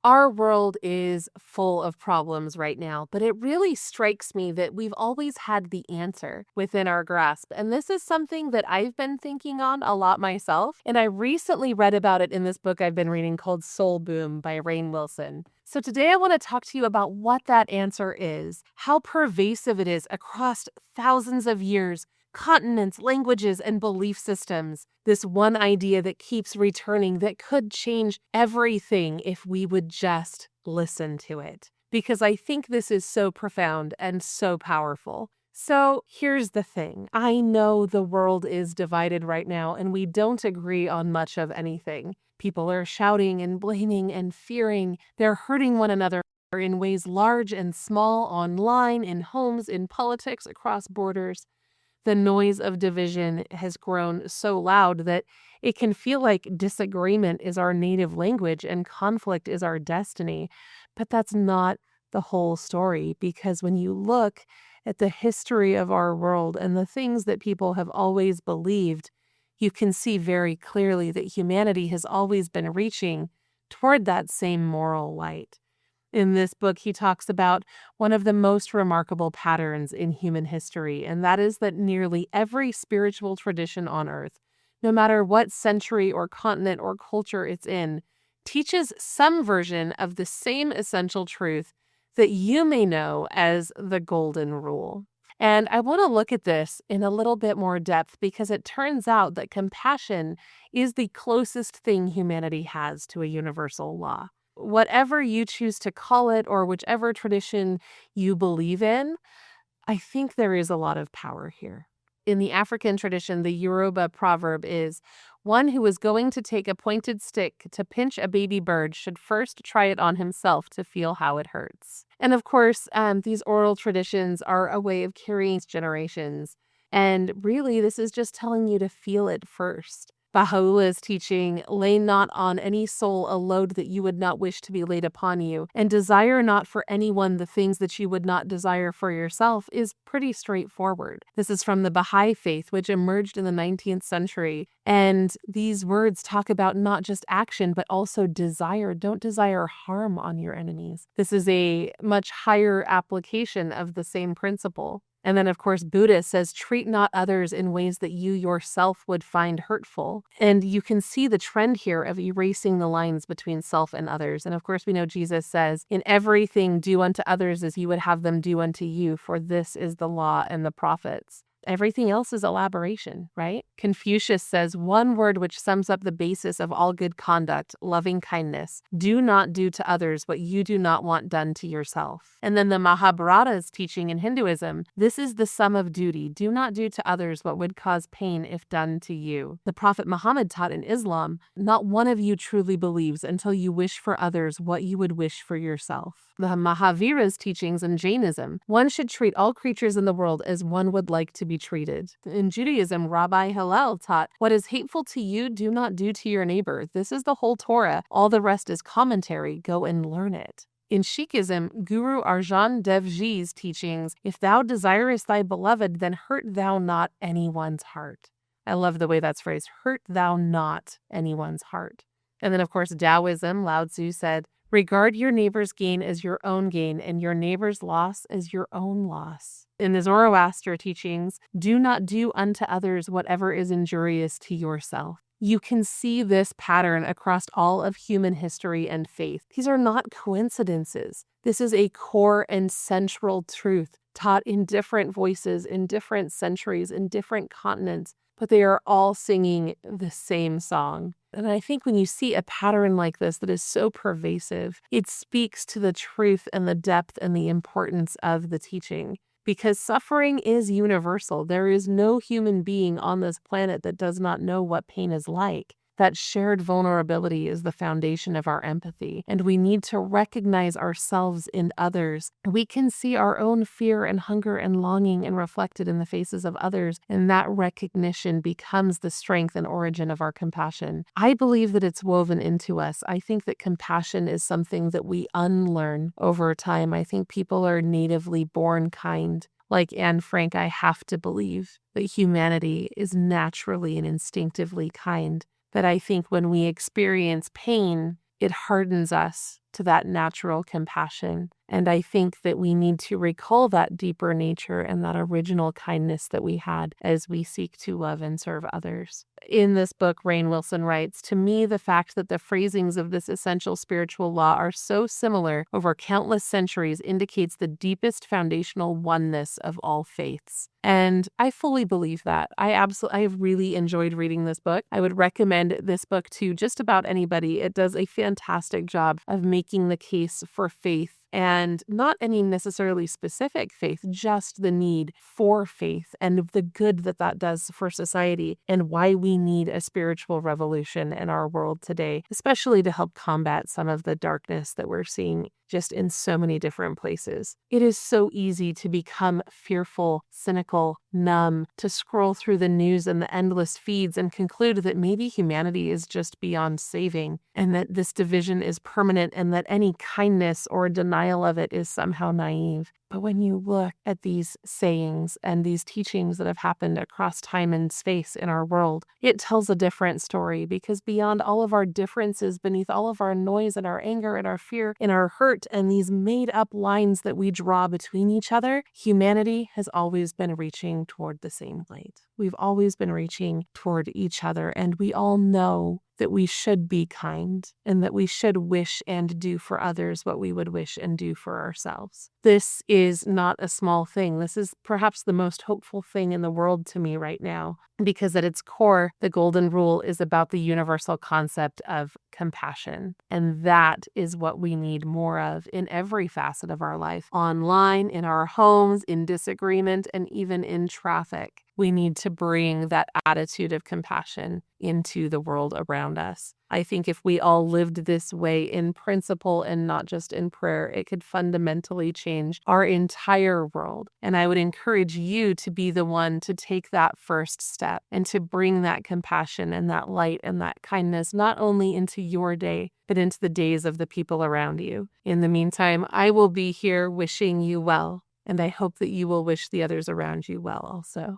Our world is full of problems right now, but it really strikes me that we've always had the answer within our grasp. And this is something that I've been thinking on a lot myself. And I recently read about it in this book I've been reading called Soul Boom by Rainn Wilson. So today I want to talk to you about what that answer is, how pervasive it is across thousands of years, continents, languages, and belief systems. This one idea that keeps returning that could change everything if we would just listen to it. Because I think this is so profound and so powerful. So here's the thing. I know the world is divided right now and we don't agree on much of anything. People are shouting and blaming and fearing. They're hurting one another in ways large and small, online, in homes, in politics, across borders. The noise of division has grown so loud that it can feel like disagreement is our native language and conflict is our destiny. But that's not the whole story, because when you look at the history of our world and the things that people have always believed, you can see very clearly that humanity has always been reaching toward that same moral light. In this book, he talks about one of the most remarkable patterns in human history, and that is that nearly every spiritual tradition on earth, no matter what century or continent or culture it's in, teaches some version of the same essential truth that you may know as the Golden Rule. And I want to look at this in a little bit more depth because it turns out that compassion is the closest thing humanity has to a universal law. Whatever you choose to call it or whichever tradition you believe in, I think there is a lot of power here. In the African tradition, the Yoruba proverb is, "One who is going to take a pointed stick to pinch a baby bird should first try it on himself to feel how it hurts." And of course, these oral traditions are a way of carrying generations. And really, this is just telling you to feel it first. Baha'u'llah's teaching, "Lay not on any soul a load that you would not wish to be laid upon you, and desire not for anyone the things that you would not desire for yourself," is pretty straightforward. This is from the Baha'i faith, which emerged in the 19th century. And these words talk about not just action, but also desire. Don't desire harm on your enemies. This is a much higher application of the same principle. And then, of course, Buddha says, "Treat not others in ways that you yourself would find hurtful." And you can see the trend here of erasing the lines between self and others. And of course, we know Jesus says, "In everything do unto others as you would have them do unto you, for this is the law and the prophets." Everything else is elaboration, right? Confucius says, "One word which sums up the basis of all good conduct, loving kindness. Do not do to others what you do not want done to yourself." And then the Mahabharata's teaching in Hinduism, "This is the sum of duty. Do not do to others what would cause pain if done to you." The Prophet Muhammad taught in Islam, "Not one of you truly believes until you wish for others what you would wish for yourself." The Mahavira's teachings in Jainism, "One should treat all creatures in the world as one would like to be treated." In Judaism, Rabbi Hillel taught, "What is hateful to you, do not do to your neighbor. This is the whole Torah. All the rest is commentary. Go and learn it." In Sikhism, Guru Arjan Dev Ji's teachings, "If thou desirest thy beloved, then hurt thou not anyone's heart." I love the way that's phrased, "hurt thou not anyone's heart." And then, of course, Taoism, Lao Tzu said, "Regard your neighbor's gain as your own gain, and your neighbor's loss as your own loss." In the Zoroaster teachings, "Do not do unto others whatever is injurious to yourself." You can see this pattern across all of human history and faith. These are not coincidences. This is a core and central truth taught in different voices, in different centuries, in different continents, but they are all singing the same song. And I think when you see a pattern like this that is so pervasive, it speaks to the truth and the depth and the importance of the teaching. Because suffering is universal. There is no human being on this planet that does not know what pain is like. That shared vulnerability is the foundation of our empathy, and we need to recognize ourselves in others. We can see our own fear and hunger and longing and reflected in the faces of others, and that recognition becomes the strength and origin of our compassion. I believe that it's woven into us. I think that compassion is something that we unlearn over time. I think people are natively born kind. Like Anne Frank, I have to believe that humanity is naturally and instinctively kind. But I think when we experience pain, it hardens us to that natural compassion. And I think that we need to recall that deeper nature and that original kindness that we had as we seek to love and serve others. In this book, Rainn Wilson writes, "To me, the fact that the phrasings of this essential spiritual law are so similar over countless centuries indicates the deepest foundational oneness of all faiths." And I fully believe that. I have really enjoyed reading this book. I would recommend this book to just about anybody. It does a fantastic job of making the case for faith, and not any necessarily specific faith, just the need for faith and the good that that does for society and why we need a spiritual revolution in our world today, especially to help combat some of the darkness that we're seeing just in so many different places. It is so easy to become fearful, cynical, numb, to scroll through the news and the endless feeds and conclude that maybe humanity is just beyond saving and that this division is permanent and that any kindness or denial of it is somehow naive. But when you look at these sayings and these teachings that have happened across time and space in our world, it tells a different story, because beyond all of our differences, beneath all of our noise and our anger and our fear and our hurt and these made up lines that we draw between each other, humanity has always been reaching toward the same light. We've always been reaching toward each other, and we all know that we should be kind and that we should wish and do for others what we would wish and do for ourselves. This is not a small thing. This is perhaps the most hopeful thing in the world to me right now, because at its core, the Golden Rule is about the universal concept of compassion. And that is what we need more of in every facet of our life, online, in our homes, in disagreement, and even in traffic. We need to bring that attitude of compassion into the world around us. I think if we all lived this way in principle and not just in prayer, it could fundamentally change our entire world. And I would encourage you to be the one to take that first step and to bring that compassion and that light and that kindness not only into your day, but into the days of the people around you. In the meantime, I will be here wishing you well, and I hope that you will wish the others around you well also.